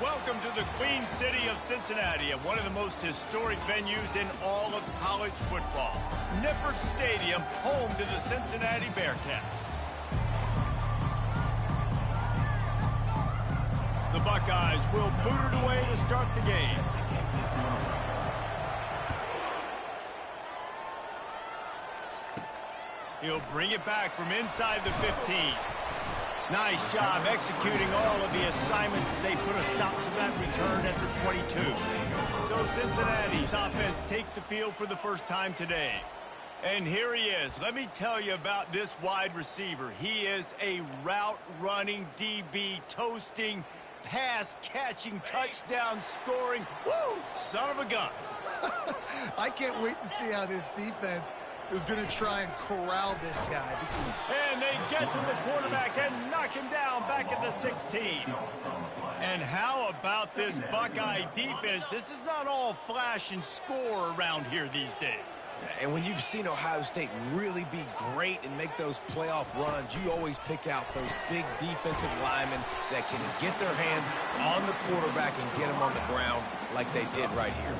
Welcome to the Queen City of Cincinnati, and one of the most historic venues in all of college football. Nippert Stadium, home to the Cincinnati Bearcats. The Buckeyes will boot it away to start the game. He'll bring it back from inside the 15. Nice job executing all of the assignments as they put a stop to that return after 22. So Cincinnati's offense takes the field for the first time today. And here he is. Let me tell you about this wide receiver. He is a route-running DB, toasting, pass-catching, touchdown-scoring, woo, son of a gun. I can't wait to see how this defense is going to try and corral this guy. And they get to the quarterback and knock him down back at the 16. And how about this Buckeye defense? This is not all flash and score around here these days. And when you've seen Ohio State really be great and make those playoff runs, you always pick out those big defensive linemen that can get their hands on the quarterback and get him on the ground like they did right here.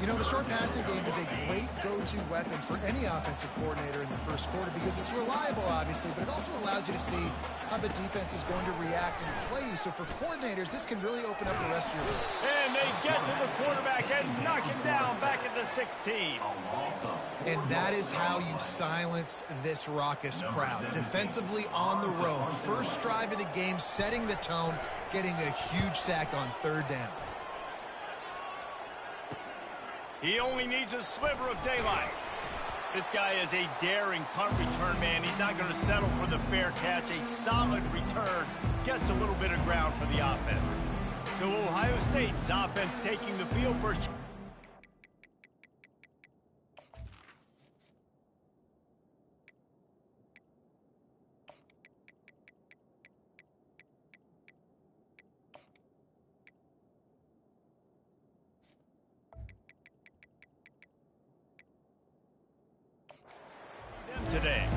You know, the short passing game is a great go-to weapon for any offensive coordinator in the first quarter because it's reliable, obviously, but it also allows you to see how the defense is going to react and play you. So for coordinators, this can really open up the rest of your game. And they get to the quarterback and knock him down back at the 16. And that is how you silence this raucous crowd. Defensively on the road. First drive of the game, setting the tone, getting a huge sack on third down. He only needs a sliver of daylight. This guy is a daring punt return man. He's not going to settle for the fair catch. A solid return gets a little bit of ground for the offense. So Ohio State's offense taking the field first. Today.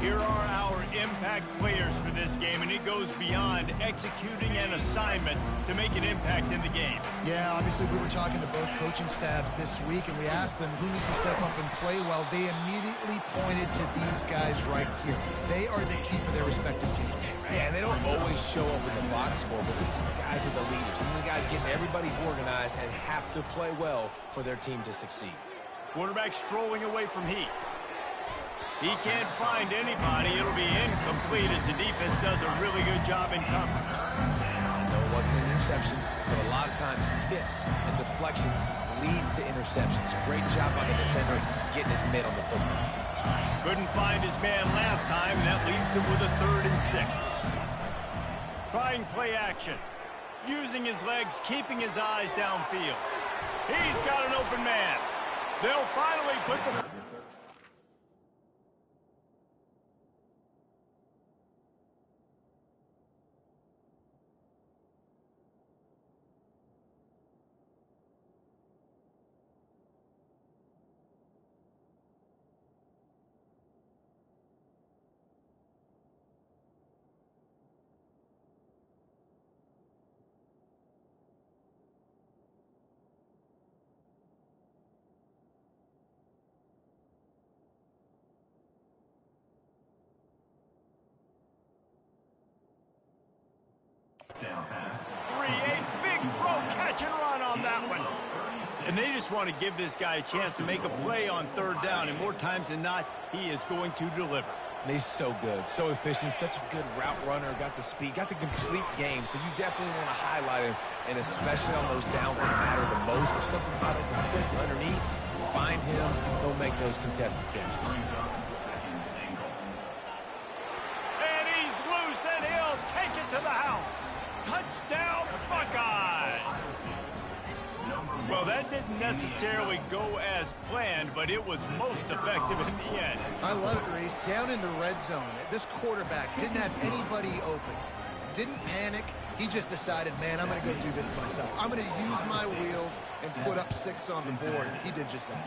Here are our impact players for this game, and it goes beyond executing an assignment to make an impact in the game. Yeah, obviously we were talking to both coaching staffs this week, and we asked them who needs to step up and play well. They immediately pointed to these guys right here. They are the key for their respective teams. Yeah, and they don't always show up in the box score, but these are the guys are the leaders. These are the guys getting everybody organized and have to play well for their team to succeed. Quarterback strolling away from heat. He can't find anybody. It'll be incomplete as the defense does a really good job in coverage. I know it wasn't an interception, but a lot of times tips and deflections leads to interceptions. A great job by the defender getting his mitt on the football. Couldn't find his man last time, and that leaves him with a 3rd and 6. Trying play action. Using his legs, keeping his eyes downfield. He's got an open man. They'll finally put the... Down pass. 3-8, big throw, catch and run on that one. And they just want to give this guy a chance to make a play on 3rd down, and more times than not, he is going to deliver. And he's so good, so efficient, such a good route runner, got the speed, got the complete game, so you definitely want to highlight him, and especially on those downs that matter the most. If something's not open underneath, find him, he'll make those contested catches. And he's loose, and he'll take it to the house. Touchdown, Buckeyes! Well, that didn't necessarily go as planned, but it was most effective in the end. I love it, Reese. Down in the red zone, this quarterback didn't have anybody open. Didn't panic. He just decided, man, I'm going to go do this myself. I'm going to use my wheels and put up 6 on the board. He did just that.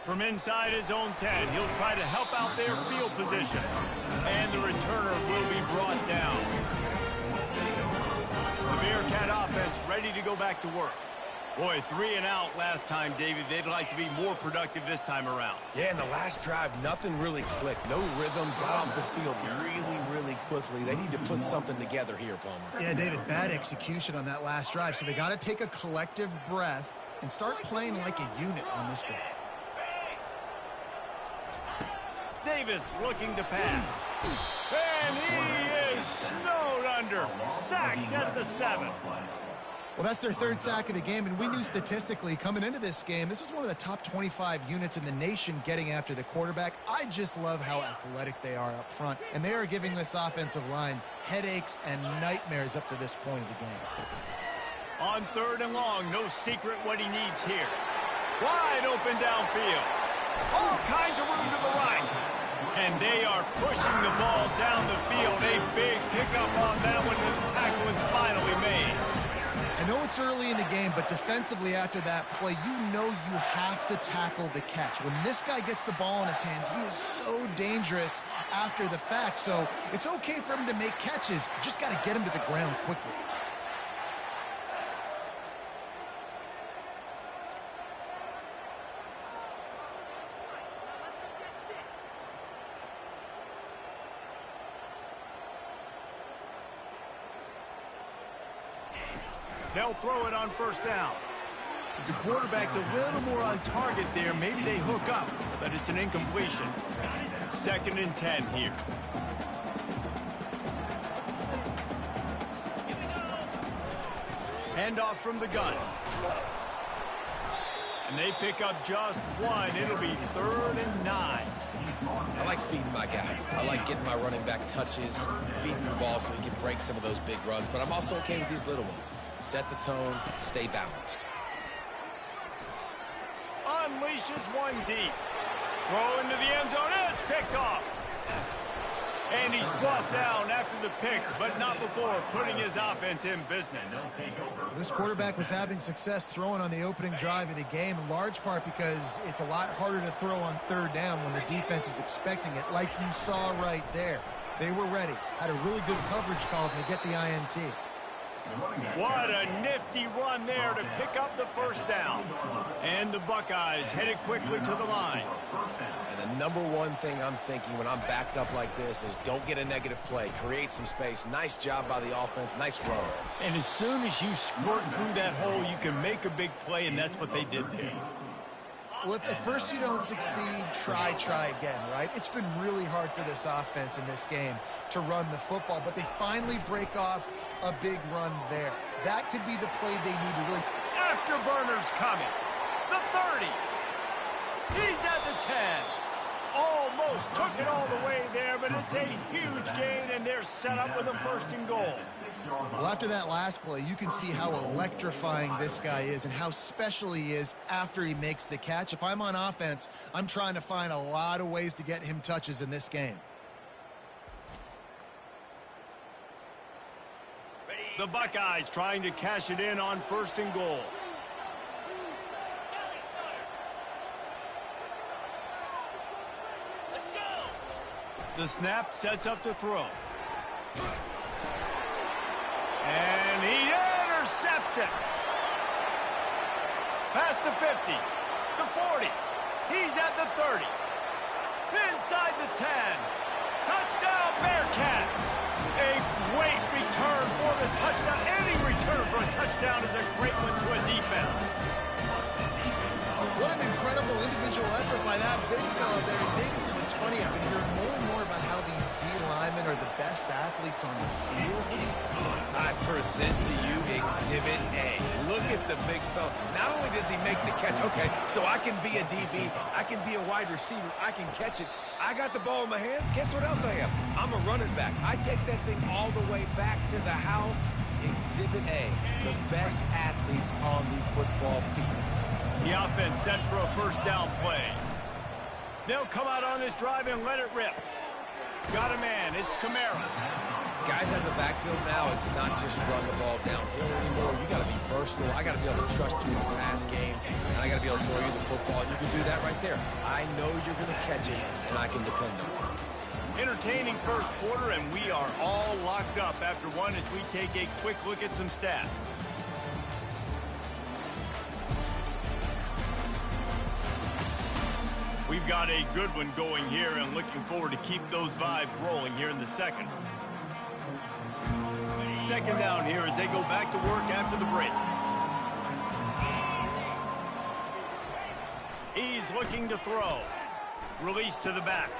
From inside his own 10, he'll try to help out their field position. And the returner will be brought down. Bearcat offense ready to go back to work. Boy, 3 and out last time, David. They'd like to be more productive this time around. Yeah, in the last drive, nothing really clicked. No rhythm, got off the field really quickly. They need to put something together here, Palmer. Yeah, David, bad execution on that last drive, so they got to take a collective breath and start playing like a unit on this drive. Davis looking to pass. And he is snowed under. Sacked at the 7. Well, that's their 3rd sack of the game, and we knew statistically coming into this game, this was one of the top 25 units in the nation getting after the quarterback. I just love how athletic they are up front, and they are giving this offensive line headaches and nightmares up to this point of the game. On 3rd and long, no secret what he needs here. Wide open downfield. All kinds of room to the right. And they are pushing the ball down the field. A big pickup on that one, and the tackle is finally made. I know it's early in the game, but defensively after that play, you know you have to tackle the catch. When this guy gets the ball in his hands, he is so dangerous after the fact. So it's okay for him to make catches. You just got to get him to the ground quickly. They'll throw it on 1st down. If the quarterback's a little more on target there, maybe they hook up, but it's an incompletion. 2nd and 10 here. Handoff from the gun. And they pick up just 1. It'll be 3rd and 9. I like feeding my guy. I like getting my running back touches, feeding the ball so he can break some of those big runs. But I'm also okay with these little ones. Set the tone, stay balanced. Unleashes one deep. Throw into the end zone. It's picked off. And he's brought down after the pick, but not before putting his offense in business. This quarterback was having success throwing on the opening drive of the game, in large part because it's a lot harder to throw on 3rd down when the defense is expecting it, like you saw right there. They were ready, had a really good coverage call to get the INT. What a nifty run there to pick up the 1st down. And the Buckeyes headed quickly to the line. And the number one thing I'm thinking when I'm backed up like this is don't get a negative play. Create some space. Nice job by the offense. Nice run. And as soon as you squirt through that hole, you can make a big play, and that's what they did there. Well, if at first you don't succeed, try again, right? It's been really hard for this offense in this game to run the football, but they finally break off a big run there. That could be the play they need to really... Afterburner's coming. The 30. He's at the 10. Almost took it all the way there, but it's a huge gain, and they're set up with a 1st and goal. Well, after that last play, you can see how electrifying this guy is and how special he is after he makes the catch. If I'm on offense, I'm trying to find a lot of ways to get him touches in this game. The Buckeyes trying to cash it in on 1st and goal. The snap sets up to throw. And he intercepts it. Past the 50. The 40. He's at the 30. Inside the 10. Touchdown, Bearcats. A great return for the touchdown. Any return for a touchdown is a great one to a defense. What an incredible individual effort by that big fella there. And Dave, you know, it's funny, I've been hearing more and more about how these D linemen are the best athletes on the field. I present to you Exhibit A. Look at the big fella. Not only does he make the catch, okay, so I can be a DB, I can be a wide receiver, I can catch it. I got the ball in my hands. Guess what else I am? I'm a running back. I take that thing all the way back to the house. Exhibit A, the best athletes on the football field. The offense set for a 1st down play. They'll come out on this drive and let it rip. Got a man. It's Camara. Guys out of the backfield now, it's not just run the ball downhill anymore. You got to be versatile. I got to be able to trust you in the pass game, and I got to be able to throw you the football. You can do that right there. I know you're going to catch it, and I can depend on it. Entertaining first quarter, and we are all locked up after one as we take a quick look at some stats. We've got a good one going here and looking forward to keep those vibes rolling here in the second. Second down here as they go back to work after the break. He's looking to throw. Release to the back.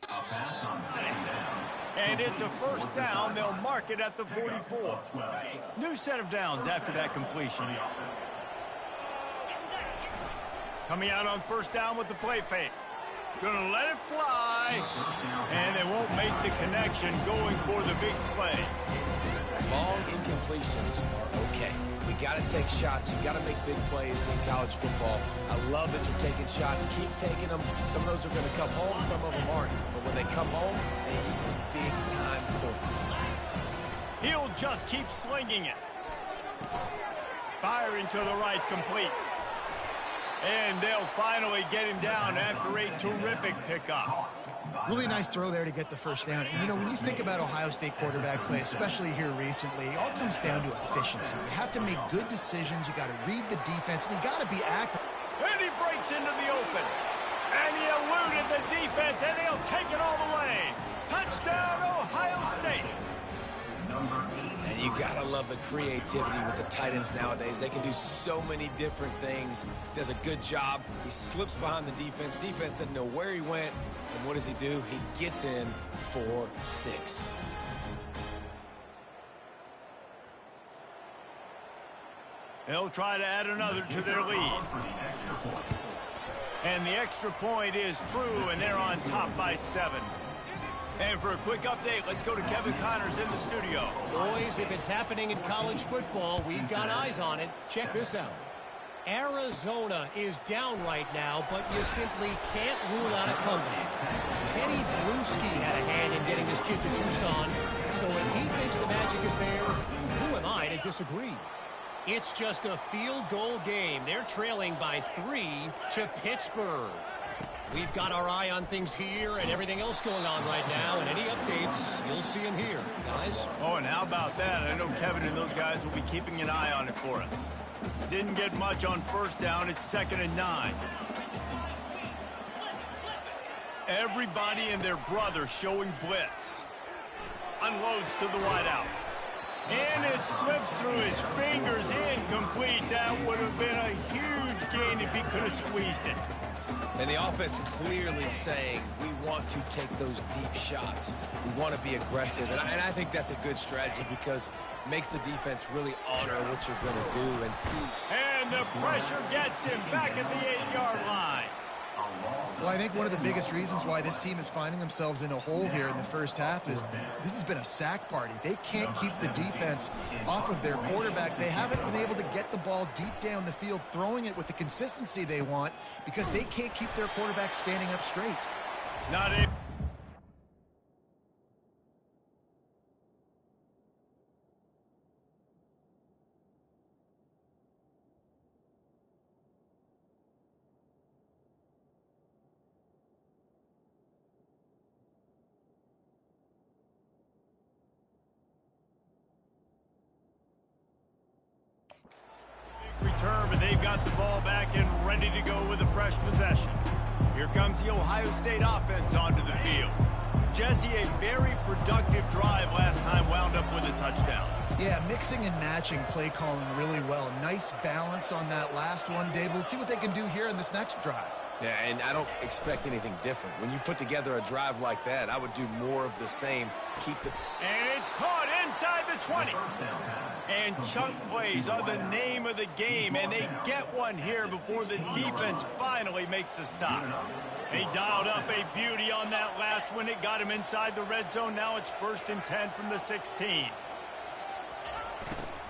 A pass on second down. And it's a first down. They'll mark it at the 44. New set of downs after that completion. Coming out on first down with the play fake. Gonna let it fly. And they won't make the connection going for the big play. Long incompletions are okay. We got to take shots. You got to make big plays in college football. I love that you're taking shots. Keep taking them. Some of those are going to come home. Some of them aren't. But when they come home, they equal big-time points. He'll just keep slinging it. Firing to the right, complete. And they'll finally get him down after a terrific pickup. Really nice throw there to get the first down. And, you know, when you think about Ohio State quarterback play, especially here recently, it all comes down to efficiency. You have to make good decisions. You got to read the defense, and you got to be accurate. And he breaks into the open. And he eluded the defense, and he'll take it all the way. Touchdown, Ohio State. And you got to love the creativity with the tight ends nowadays. They can do so many different things. Does a good job. He slips behind the defense. Defense doesn't know where he went. And what does he do? He gets in for 6. They'll try to add another to their lead. And the extra point is true, and they're on top by 7. And for a quick update, let's go to Kevin Connors in the studio. Boys, if it's happening in college football, we've got eyes on it. Check this out. Arizona is down right now, but you simply can't rule out a comeback. Teddy Bruschi had a hand in getting this kid to Tucson, so if he thinks the magic is there, who am I to disagree? It's just a field goal game. They're trailing by 3 to Pittsburgh. We've got our eye on things here and everything else going on right now, and any updates, you'll see them here, guys. Oh, and how about that? I know Kevin and those guys will be keeping an eye on it for us. Didn't get much on first down. It's 2nd and 9. Everybody and their brother showing blitz. Unloads to the wideout. And it slips through his fingers, incomplete. That would have been a huge gain if he could have squeezed it. And the offense clearly saying, we want to take those deep shots. We want to be aggressive. And I think that's a good strategy because it makes the defense really honor what you're going to do. And the pressure gets him back at the 8-yard line. Well, I think one of the biggest reasons why this team is finding themselves in a hole here in the first half is this has been a sack party. They can't keep the defense off of their quarterback. They haven't been able to get the ball deep down the field, throwing it with the consistency they want because they can't keep their quarterback standing up straight. Not it. Return, but they've got the ball back and ready to go with a fresh possession. Here comes the Ohio State offense onto the field. Jesse, a very productive drive last time, wound up with a touchdown. Yeah, mixing and matching play calling really well. Nice balance on that last one, Dave. Let's see what they can do here in this next drive. Yeah, and I don't expect anything different. When you put together a drive like that, I would do more of the same. Keep the... And it's caught inside the 20. And chunk plays are the name of the game, and they get one here before the defense finally makes the stop. They dialed up a beauty on that last one. It got him inside the red zone. Now it's 1st and 10 from the 16.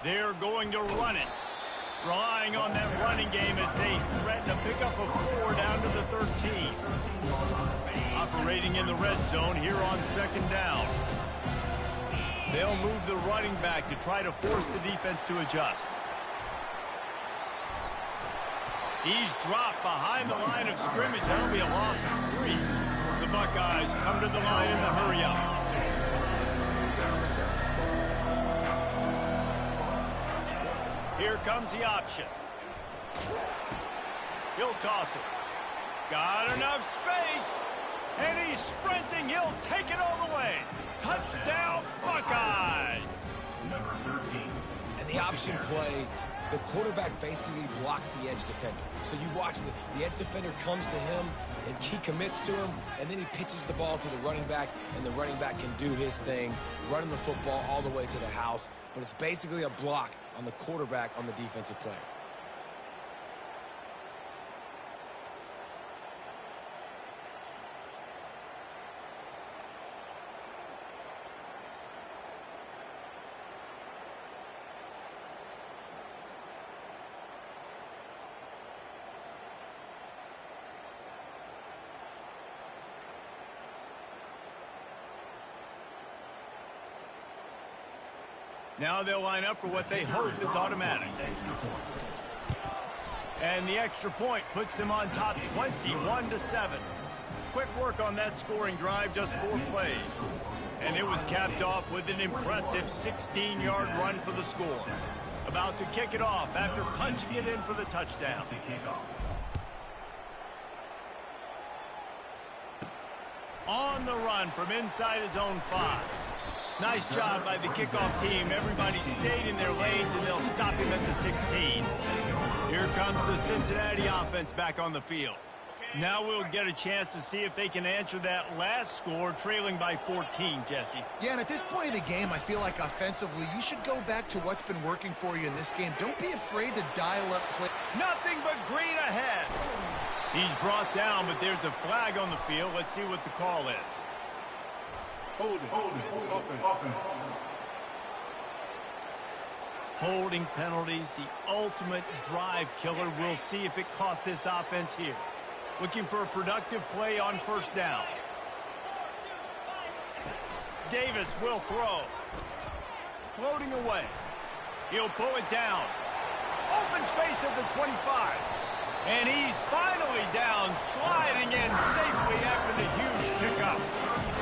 They're going to run it. Relying on that running game as they threaten a pickup of 4 down to the 13. Operating in the red zone here on 2nd down. They'll move the running back to try to force the defense to adjust. He's dropped behind the line of scrimmage. That'll be a loss of 3. The Buckeyes come to the line in the hurry-up. Here comes the option. He'll toss it. Got enough space. And he's sprinting. He'll take it all the way. Touchdown, Buckeyes. Number 13. And the option play, the quarterback basically blocks the edge defender. So you watch the edge defender comes to him, and he commits to him, and then he pitches the ball to the running back, and the running back can do his thing, running the football all the way to the house. But it's basically a block on the quarterback on the defensive player. Now they'll line up for what they hope is automatic. And the extra point puts them on top 21-7. Quick work on that scoring drive, just 4 plays. And it was capped off with an impressive 16-yard run for the score. About to kick it off after punching it in for the touchdown. On the run from inside his own 5. Nice job by the kickoff team. Everybody stayed in their lanes, and they'll stop him at the 16. Here comes the Cincinnati offense back on the field. Now we'll get a chance to see if they can answer that last score, trailing by 14, Jesse. Yeah, and at this point of the game, I feel like offensively, you should go back to what's been working for you in this game. Don't be afraid to dial up play. Nothing but green ahead. He's brought down, but there's a flag on the field. Let's see what the call is. Holding penalties, the ultimate drive killer. We'll see if it costs this offense here. Looking for a productive play on 1st down. Davis will throw. Floating away. He'll pull it down. Open space at the 25. And he's finally down, sliding in safely after the huge pickup.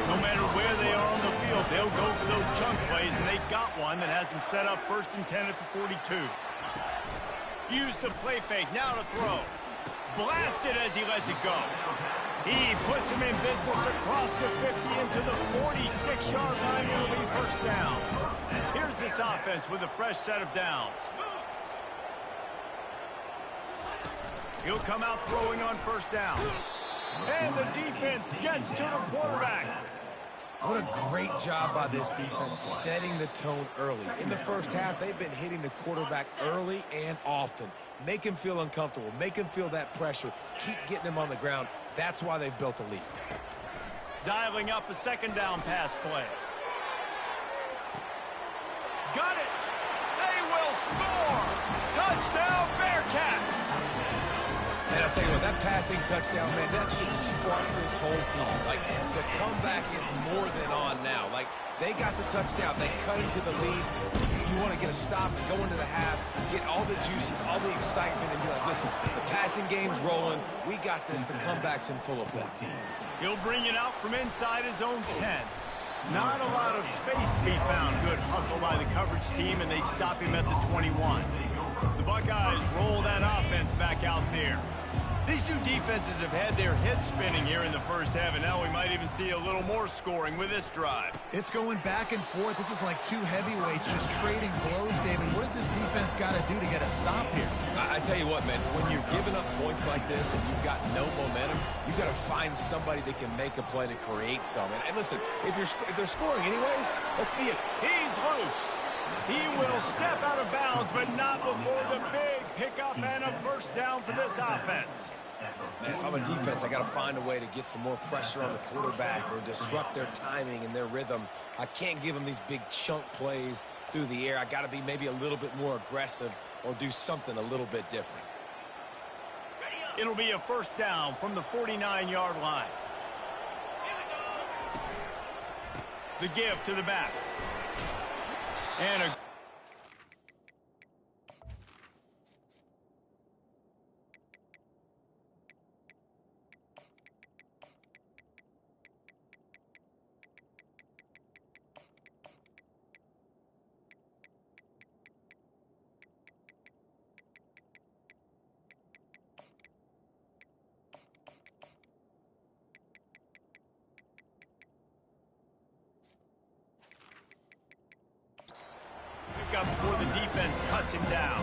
No matter where they are on the field, they'll go for those chunk plays, and they got one that has them set up 1st and 10 at the 42. Use the play fake, now to throw. Blasted as he lets it go. He puts him in business across the 50 into the 46-yard line. It'll be 1st down. Here's this offense with a fresh set of downs. He'll come out throwing on 1st down. And the defense gets to the quarterback. What a great job by this defense setting the tone early. In the first half, they've been hitting the quarterback early and often. Make him feel uncomfortable. Make him feel that pressure. Keep getting him on the ground. That's why they've built a lead. Dialing up a 2nd down pass play. Got it. They will score. Touchdown, Bearcats. And I'll tell you what, that passing touchdown, man, that should spark this whole team. Like, the comeback is more than on now. Like, they got the touchdown. They cut into the lead. You want to get a stop and go into the half, get all the juices, all the excitement, and be like, listen, the passing game's rolling. We got this. The comeback's in full effect. He'll bring it out from inside his own 10. Not a lot of space to be found. Good hustle by the coverage team, and they stop him at the 21. The Buckeyes roll that offense back out there. These two defenses have had their heads spinning here in the first half, and now we might even see a little more scoring with this drive. It's going back and forth. This is like two heavyweights just trading blows, David. What does this defense got to do to get a stop here? I tell you what, man, when you're giving up points like this and you've got no momentum, you've got to find somebody that can make a play to create some. And listen, if they're scoring anyways, let's be it. He's loose. He will step out of bounds, but not before the big pickup and a 1st down for this offense. Man, if I'm a defense, I got to find a way to get some more pressure on the quarterback or disrupt their timing and their rhythm. I can't give them these big chunk plays through the air. I got to be maybe a little bit more aggressive or do something a little bit different. It'll be a first down from the 49-yard line. The give to the back. And a... up before the defense cuts him down.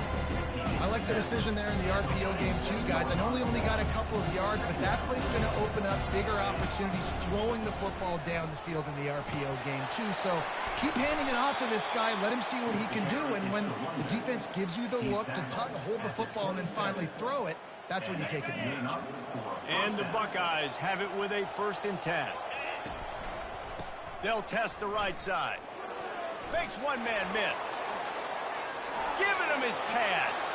I like the decision there in the RPO game too, guys. I know he only got a couple of yards, but that play's going to open up bigger opportunities throwing the football down the field in the RPO game too. So keep handing it off to this guy. Let him see what he can do. And when the defense gives you the look to hold the football and then finally throw it, that's when you take advantage. And the Buckeyes have it with a 1st and 10. They'll test the right side. Makes one man miss. Giving him his pads.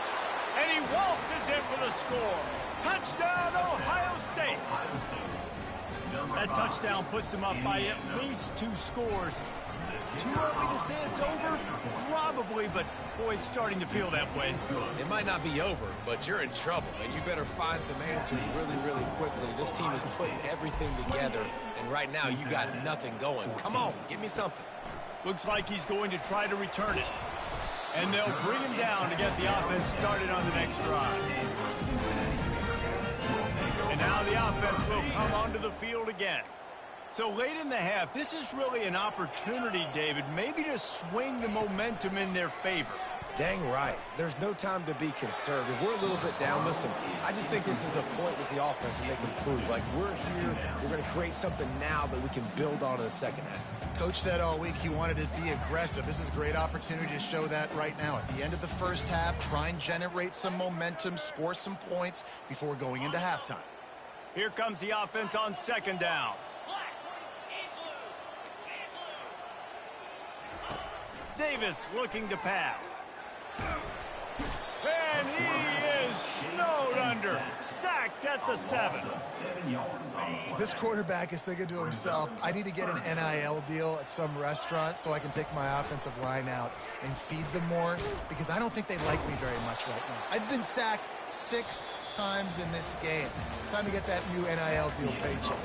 And he waltzes in for the score. Touchdown, Ohio State. That touchdown puts them up by at least 2 scores. Too early to say it's over? Probably, but boy, it's starting to feel that way. It might not be over, but you're in trouble, and you better find some answers really, really quickly. This team is putting everything together, and right now you got nothing going. Come on, give me something. Looks like he's going to try to return it. And they'll bring him down to get the offense started on the next drive. And now the offense will come onto the field again. So late in the half, this is really an opportunity, David, maybe to swing the momentum in their favor. Dang right. There's no time to be conservative. We're a little bit down. Listen, I just think this is a point with the offense that they can prove. Like, we're here, we're going to create something now that we can build on in the second half. Coach said all week he wanted to be aggressive. This is a great opportunity to show that right now. At the end of the first half, try and generate some momentum, score some points before going into halftime. Here comes the offense on 2nd down. Davis looking to pass. And he is snowed under. Sacked at the 7. This quarterback is thinking to himself, I need to get an NIL deal at some restaurant so I can take my offensive line out and feed them more, because I don't think they like me very much right now. I've been sacked 6 times in this game. It's time to get that new NIL deal paycheck.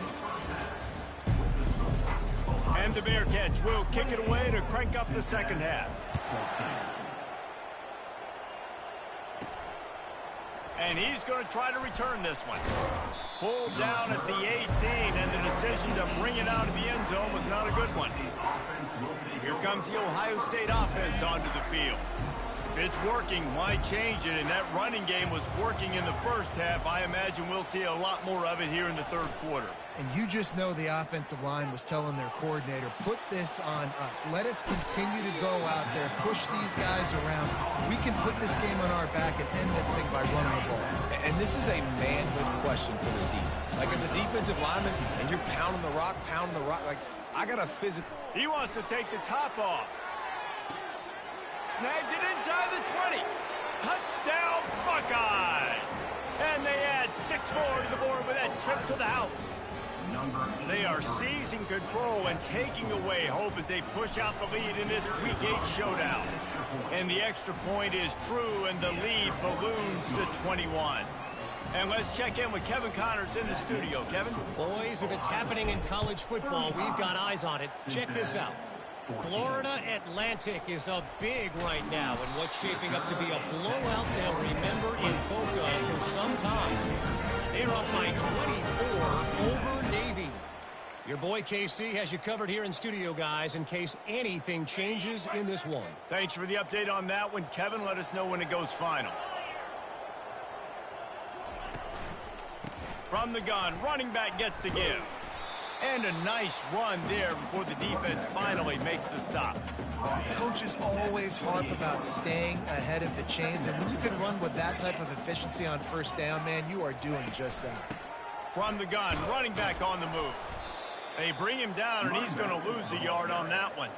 And the Bearcats will kick it away to crank up the second half. And he's going to try to return this one. Pulled down at the 18, and the decision to bring it out of the end zone was not a good one. Here comes the Ohio State offense onto the field. If it's working, why change it? And that running game was working in the first half. I imagine we'll see a lot more of it here in the 3rd quarter. And you just know the offensive line was telling their coordinator, put this on us. Let us continue to go out there, push these guys around. We can put this game on our back and end this thing by running the ball. And this is a manhood question for this defense. Like, as a defensive lineman, and you're pounding the rock, like, I got a physical. He wants to take the top off. Snags it inside the 20. Touchdown, Buckeyes! And they add 6 more to the board with that trip to the house. They are seizing control and taking away hope as they push out the lead in this Week 8 showdown. And the extra point is true, and the lead balloons to 21. And let's check in with Kevin Connors in the studio. Kevin? Boys, if it's happening in college football, we've got eyes on it. Check this out. Florida Atlantic is up big right now in what's shaping up to be a blowout they'll remember in Boca for some time. They're up by 24 over Navy. Your boy KC has you covered here in studio, guys, in case anything changes in this one. Thanks for the update on that one, Kevin. Let us know when it goes final. From the gun, running back gets the give. And a nice run there before the defense finally makes the stop. Coaches always harp about staying ahead of the chains, and when you can run with that type of efficiency on first down, man, you are doing just that. From the gun, running back on the move. They bring him down, and he's going to lose a yard on that one.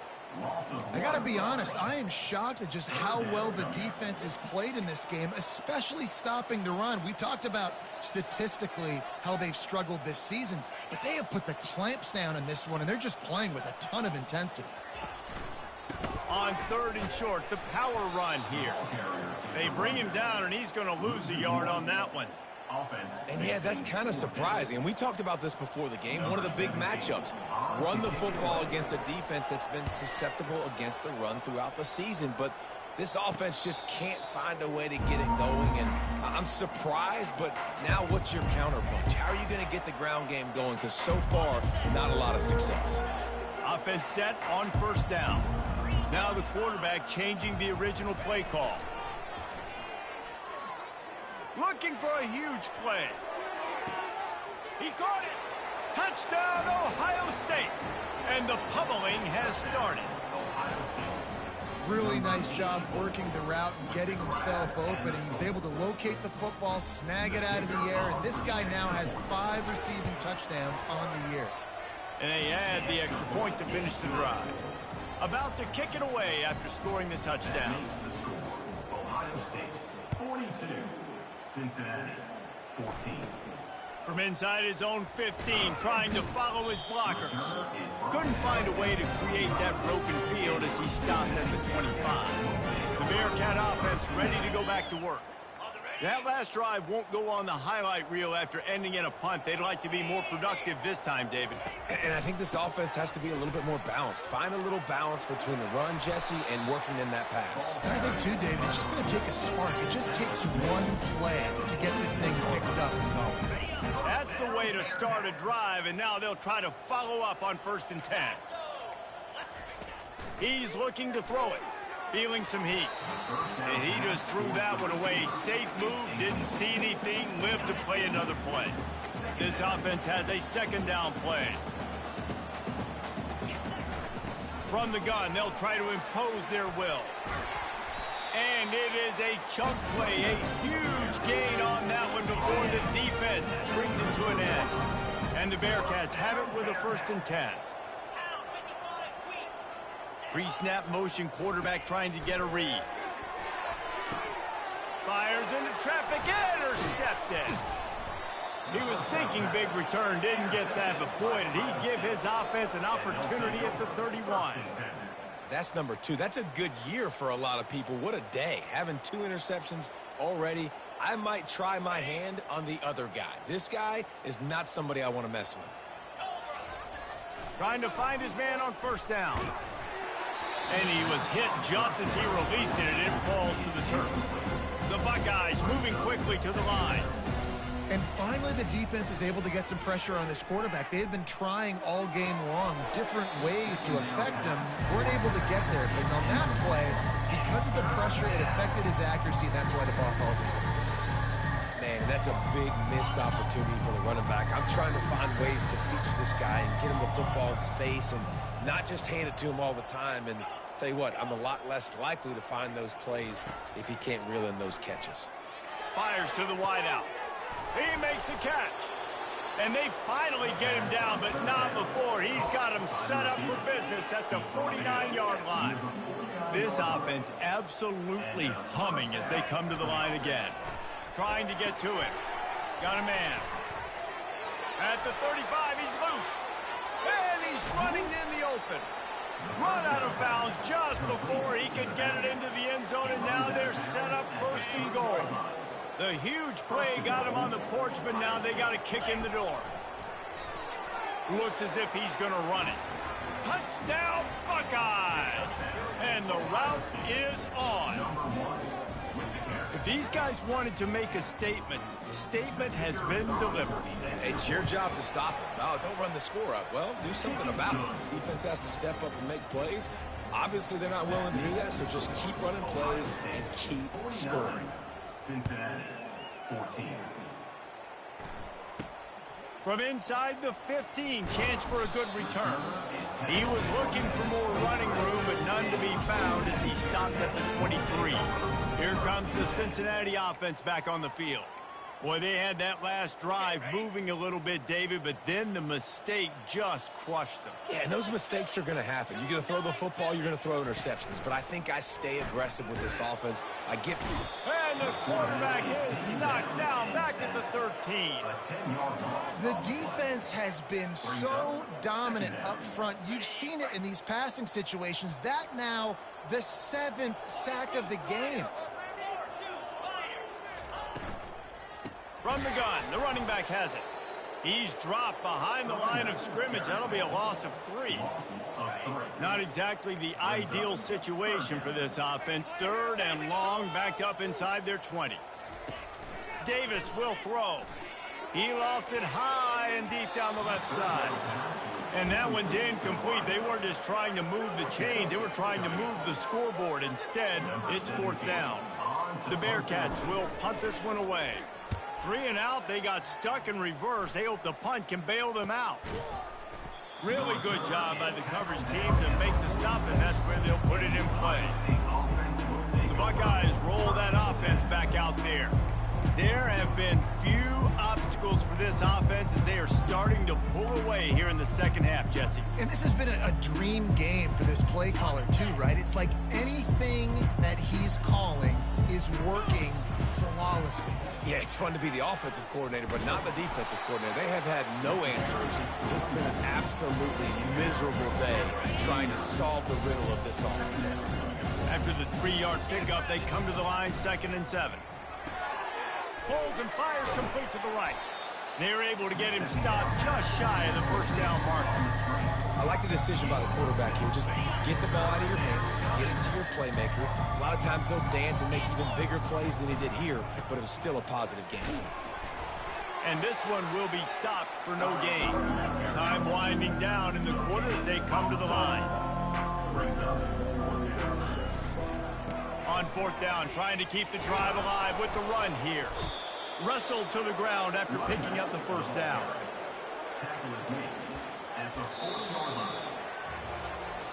I got to be honest, I am shocked at just how well the defense has played in this game, especially stopping the run. We talked about statistically how they've struggled this season, but they have put the clamps down in this one, and they're just playing with a ton of intensity. On 3rd and short, the power run here. They bring him down, and he's going to lose a yard on that one. And yeah, that's kind of surprising. And we talked about this before the game. One of the big matchups. Run the football against a defense that's been susceptible against the run throughout the season. But this offense just can't find a way to get it going. And I'm surprised, but now what's your counterpunch? How are you going to get the ground game going? Because so far, not a lot of success. Offense set on 1st down. Now the quarterback changing the original play call. Looking for a huge play. He caught it. Touchdown, Ohio State. And the pummeling has started. Really nice job working the route and getting himself open. He was able to locate the football, snag it out of the air, and this guy now has 5 receiving touchdowns on the year. And they add the extra point to finish the drive. About to kick it away after scoring the touchdown. Ohio State 42, Cincinnati 14. From inside his own 15, trying to follow his blockers. Couldn't find a way to create that broken field as he stopped at the 25. The Bearcat offense ready to go back to work. That last drive won't go on the highlight reel after ending in a punt. They'd like to be more productive this time, David. And I think this offense has to be a little bit more balanced. Find a little balance between the run, Jesse, and working in that pass. And I think, too, David, it's just going to take a spark. It just takes one play to get this thing picked up and going. That's the way to start a drive, and now they'll try to follow up on 1st and 10. He's looking to throw it. Feeling some heat. And he just threw that one away. Safe move, didn't see anything, lived to play another play. This offense has a 2nd down play. From the gun, they'll try to impose their will. And it is a chunk play, a huge gain on that one before the defense brings it to an end. And the Bearcats have it with a 1st and 10. Pre-snap motion, quarterback trying to get a read. Fires into traffic, intercepted. He was thinking big return, didn't get that, but boy, did he give his offense an opportunity at the 31. That's number 2. That's a good year for a lot of people. What a day. Having 2 interceptions already. I might try my hand on the other guy. This guy is not somebody I want to mess with. Trying to find his man on 1st down. And he was hit just as he released it, and it falls to the turf. The Buckeyes moving quickly to the line. And finally, the defense is able to get some pressure on this quarterback. They had been trying all game long different ways to affect him. Weren't able to get there. But on that play, because of the pressure, it affected his accuracy, and that's why the ball falls in. Man, that's a big missed opportunity for the running back. I'm trying to find ways to feature this guy and get him the football in space and not just hand it to him all the time. And tell you what, I'm a lot less likely to find those plays if he can't reel in those catches. Fires to the wideout. He makes the catch. And they finally get him down, but not before. He's got him set up for business at the 49-yard line. This offense absolutely humming as they come to the line again. Trying to get to it. Got a man. At the 35, he's loose. And he's running in the open. Run out of bounds just before he could get it into the end zone, and now they're set up 1st and goal. The huge play got him on the porch, but now they got to kick in the door. Looks as if he's going to run it. Touchdown, Buckeyes! And the route is on. If these guys wanted to make a statement, the statement has been delivered. It's your job to stop it. No, don't run the score up. Well, do something about it. The defense has to step up and make plays. Obviously, they're not willing to do that, so just keep running plays and keep scoring. Cincinnati 14. From inside the 15, chance for a good return. He was looking for more running room, but none to be found as he stopped at the 23. Here comes the Cincinnati offense back on the field. Boy, they had that last drive moving a little bit, David, but then the mistake just crushed them. Yeah, and those mistakes are going to happen. You're going to throw the football, you're going to throw interceptions. But I think I stay aggressive with this offense. I get... And the quarterback is knocked down back at the 13. The defense has been so dominant up front. You've seen it in these passing situations. That now the 7th sack of the game. From the gun, the running back has it. He's dropped behind the line of scrimmage. That'll be a loss of 3. Not exactly the ideal situation for this offense. 3rd and long, backed up inside their 20. Davis will throw. He lost it high and deep down the left side. And that one's incomplete. They weren't just trying to move the chains. They were trying to move the scoreboard. Instead, it's 4th down. The Bearcats will punt this one away. 3 and out, they got stuck in reverse. They hope the punt can bail them out. Really good job by the coverage team to make the stop, and that's where they'll put it in play. The Buckeyes roll that offense back out there. There have been few obstacles for this offense as they are starting to pull away here in the second half, Jesse. And this has been a dream game for this play caller too, right? It's like anything that he's calling is working flawlessly. Yeah, it's fun to be the offensive coordinator, but not the defensive coordinator. They have had no answers. It's been an absolutely miserable day trying to solve the riddle of this offense. After the 3-yard pickup, they come to the line 2nd and 7. Pulls and fires complete to the right. They're able to get him stopped just shy of the 1st down marker. I like the decision by the quarterback here. Just get the ball out of your hands, get it to your playmaker. A lot of times he'll dance and make even bigger plays than he did here, but it was still a positive game. And this one will be stopped for no gain. Time winding down in the quarter as they come to the line. On 4th down, trying to keep the drive alive with the run here. Wrestled to the ground after picking up the 1st down.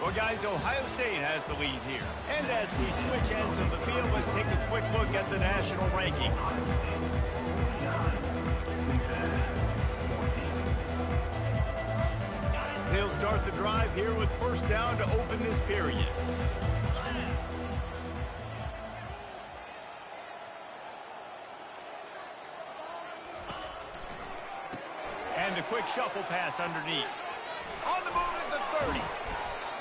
Well, guys, Ohio State has the lead here. And as we switch ends of the field, let's take a quick look at the national rankings. They'll start the drive here with 1st down to open this period. And a quick shuffle pass underneath. On the move at the 30.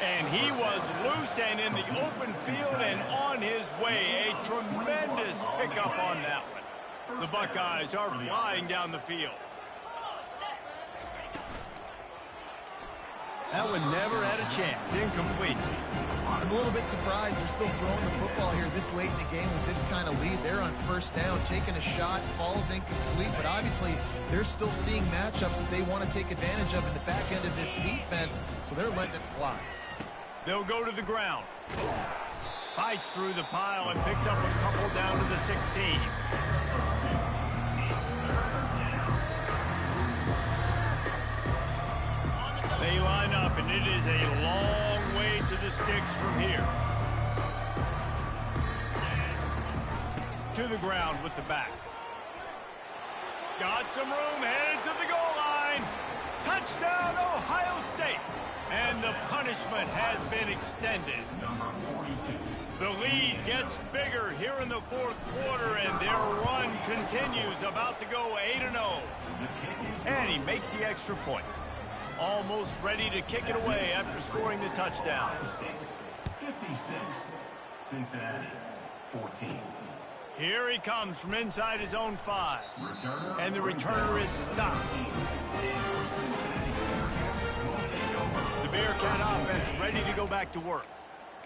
And he was loose and in the open field and on his way. A tremendous pickup on that one. The Buckeyes are flying down the field. That one never had a chance. Incomplete. I'm a little bit surprised they're still throwing the football here this late in the game with this kind of lead. They're on 1st down, taking a shot, falls incomplete, but obviously they're still seeing matchups that they want to take advantage of in the back end of this defense, so they're letting it fly. They'll go to the ground. Fights through the pile and picks up a couple down to the 16. They line up, and it is a long way to the sticks from here. To the ground with the back. Got some room, headed to the goal line. Touchdown, Ohio State. And the punishment has been extended. The lead gets bigger here in the 4th quarter, and their run continues, about to go 8-0. And he makes the extra point. Almost ready to kick it away after scoring the touchdown. 56, Cincinnati, 14. Here he comes from inside his own 5. And the returner is stopped. The Bearcat offense ready to go back to work.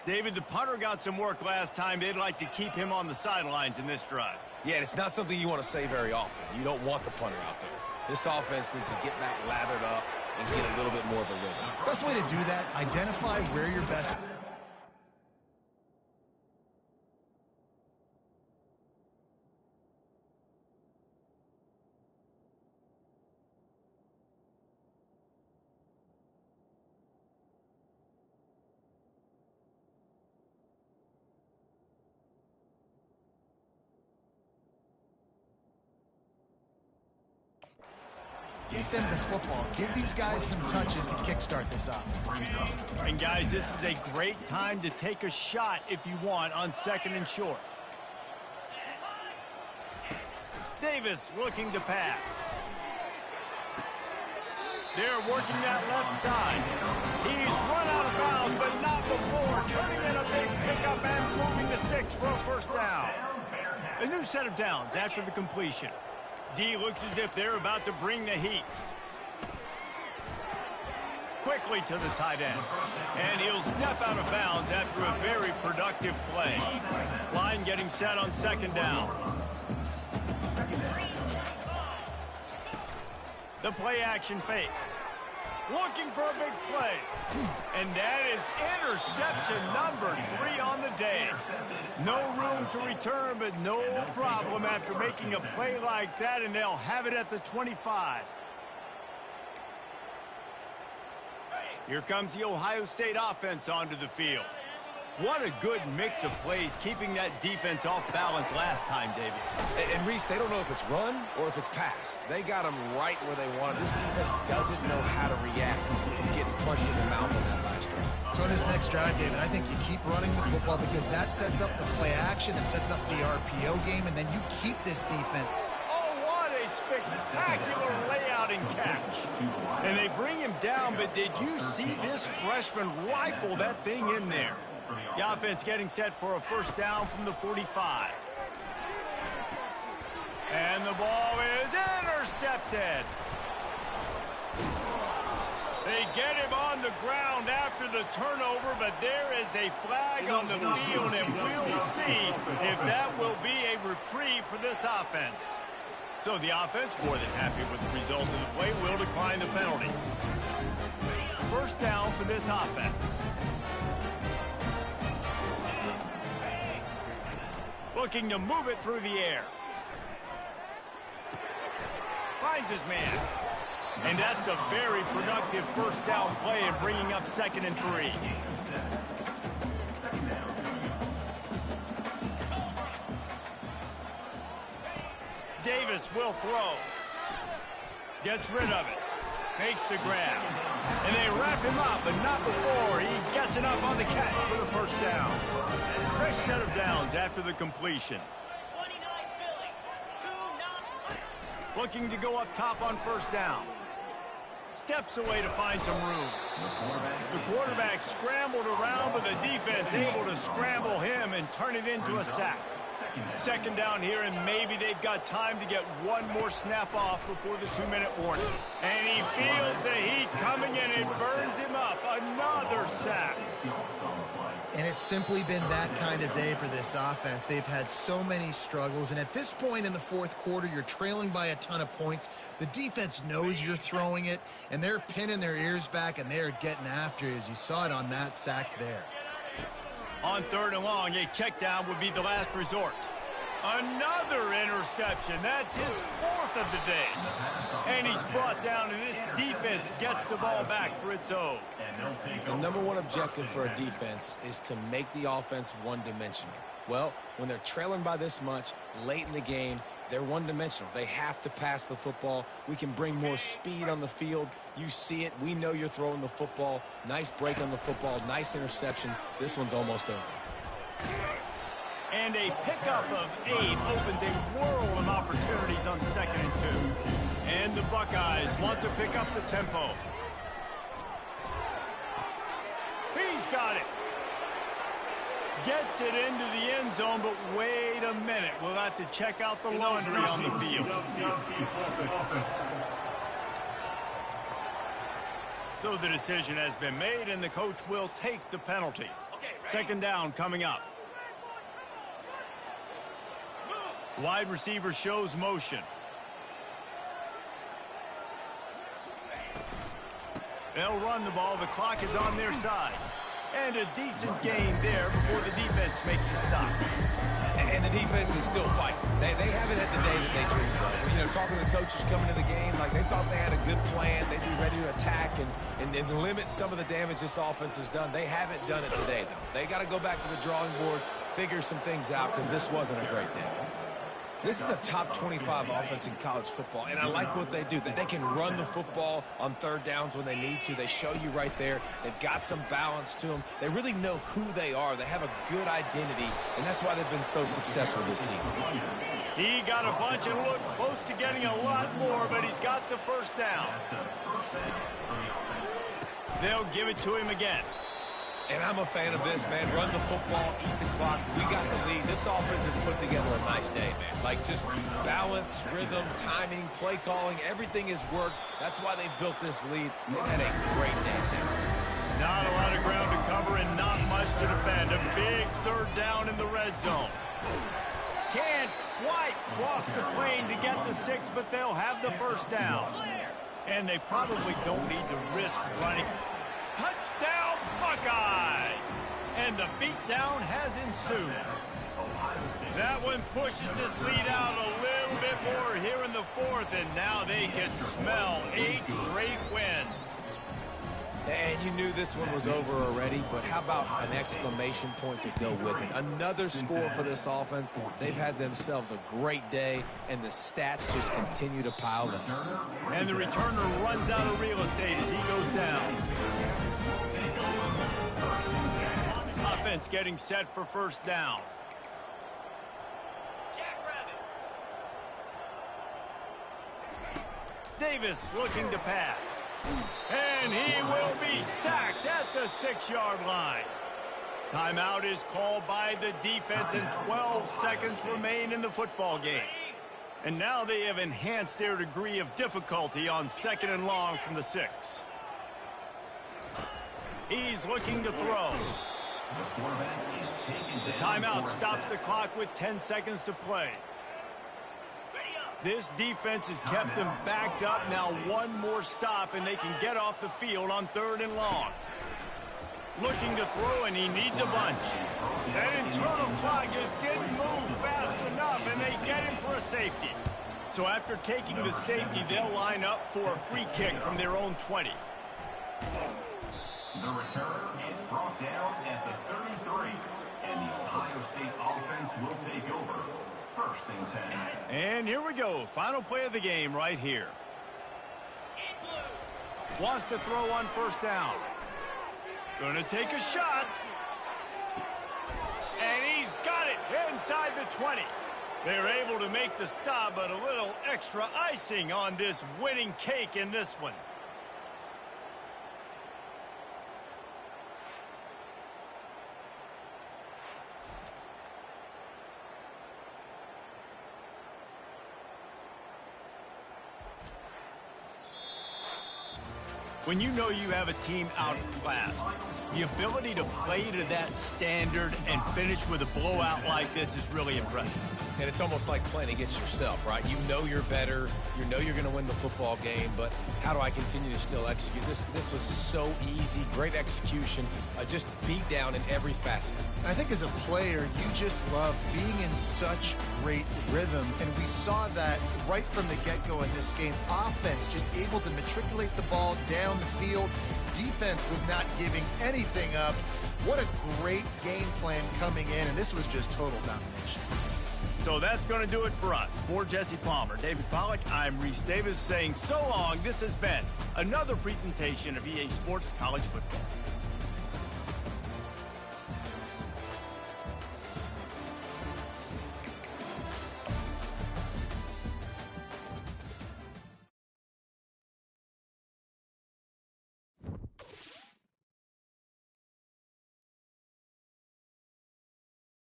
David, the punter got some work last time. They'd like to keep him on the sidelines in this drive. Yeah, and it's not something you want to say very often. You don't want the punter out there. This offense needs to get back lathered up and get a little bit more of a rhythm. Best way to do that, identify where your best Get them the football. Give these guys some touches to kickstart this offense. And guys, this is a great time to take a shot if you want on 2nd and short. Davis looking to pass. They're working that left side. He's run out of bounds, but not before turning in a big pickup and moving the sticks for a first down. A new set of downs after the completion. D looks as if they're about to bring the heat. Quickly to the tight end. And he'll step out of bounds after a very productive play. Line getting set on 2nd down. The play action fake. Looking for a big play. And that is interception number 3 on the day. No room to return, but no problem after making a play like that, and they'll have it at the 25. Here comes the Ohio State offense onto the field. What a good mix of plays, keeping that defense off balance last time, David. And Reese, they don't know if it's run or if it's pass. They got them right where they want it. This defense doesn't know how to react from getting punched in the mouth on that last drive. So in this next drive, David, I think you keep running the football because that sets up the play action, it sets up the RPO game, and then you keep this defense. Oh, what a spectacular layout and catch. And they bring him down, but did you see this freshman rifle that thing in there? The offense getting set for a first down from the 45. And the ball is intercepted. They get him on the ground after the turnover, but there is a flag on the field, and we'll see if that will be a reprieve for this offense. So the offense, more than happy with the result of the play, will decline the penalty. First down for this offense. Looking to move it through the air. Finds his man. And that's a very productive first down play and bringing up 2nd and 3. Davis will throw. Gets rid of it. Makes the grab. And they wrap him up, but not before he gets enough on the catch for the first down. Fresh set of downs after the completion. Looking to go up top on first down. Steps away to find some room. The quarterback scrambled around, but the defense able to scramble him and turn it into a sack. 2nd down here, and maybe they've got time to get one more snap off before the 2-minute warning. And he feels the heat coming, and it burns him up. Another sack. And it's simply been that kind of day for this offense. They've had so many struggles, and at this point in the 4th quarter, you're trailing by a ton of points. The defense knows you're throwing it, and they're pinning their ears back, and they're getting after you, as you saw it on that sack there. On 3rd and long, a check down would be the last resort. Another interception. That's his 4th of the day. And he's brought down, and this defense gets the ball back for its own. The #1 objective for a defense is to make the offense one-dimensional. Well, when they're trailing by this much late in the game, they're one-dimensional. They have to pass the football. We can bring more speed on the field. You see it. We know you're throwing the football. Nice break on the football. Nice interception. This one's almost over. And a pickup of 8 opens a world of opportunities on 2nd and 2. And the Buckeyes want to pick up the tempo. He's got it. Gets it into the end zone, but wait a minute. We'll have to check out the laundry on the field. So the decision has been made, and the coach will take the penalty. 2nd down coming up. Wide receiver shows motion. They'll run the ball. The clock is on their side. And a decent gain there before the defense makes a stop. And the defense is still fighting. They haven't had the day that they dreamed of. You know, talking to the coaches coming to the game, like they thought they had a good plan. They'd be ready to attack and limit some of the damage this offense has done. They haven't done it today, though. They got to go back to the drawing board, figure some things out, because this wasn't a great day. This is a top 25 offense in college football, and I like what they do. They can run the football on third downs when they need to. They show you right there. They've got some balance to them. They really know who they are. They have a good identity, and that's why they've been so successful this season. He got a bunch and looked close to getting a lot more, but he's got the first down. They'll give it to him again. And I'm a fan of this, man. Run the football, eat the clock. We got the lead. This offense has put together a nice day, man. Like, just balance, rhythm, timing, play calling, everything has worked. That's why they've built this lead. They've had a great day now. Not a lot of ground to cover and not much to defend. A big third down in the red zone. Can't quite cross the plane to get the 6, but they'll have the first down. And they probably don't need to risk running. Touchdown, Buckeyes! And the beatdown has ensued. That one pushes this lead out a little bit more here in the fourth, and now they can smell 8 straight wins. And you knew this one was over already, but how about an exclamation point to go with it? Another score for this offense. They've had themselves a great day, and the stats just continue to pile up. And the returner runs out of real estate as he goes down. Offense getting set for first down. Davis looking to pass. And he will be sacked at the 6-yard line. Timeout is called by the defense, and 12 seconds remain in the football game. And now they have enhanced their degree of difficulty on 2nd and long from the 6. He's looking to throw. The timeout stops the clock with 10 seconds to play. This defense has kept them backed up. Now one more stop, and they can get off the field on 3rd and long. Looking to throw, and he needs a bunch. That internal clock just didn't move fast enough, and they get him for a safety. So after taking the safety, they'll line up for a free kick from their own 20. The return is brought down at the 33, and the Ohio State offense will take over. First things ahead. And here we go. Final play of the game right here. Wants to throw on first down. Gonna take a shot. And he's got it inside the 20. They're able to make the stop, but a little extra icing on this winning cake in this one. When you know you have a team outclassed, the ability to play to that standard and finish with a blowout like this is really impressive. And it's almost like playing against yourself, right? You know you're better. You know you're going to win the football game, but how do I continue to still execute? This was so easy. Great execution. Just beat down in every facet. I think as a player, you just love being in such great rhythm, and we saw that right from the get-go in this game. Offense just able to matriculate the ball down the field. Defense was not giving anything up. What a great game plan coming in, and this was just total domination. So that's going to do it for us. For Jesse Palmer, David Pollack, I'm Reese Davis saying so long. This has been another presentation of EA Sports College Football.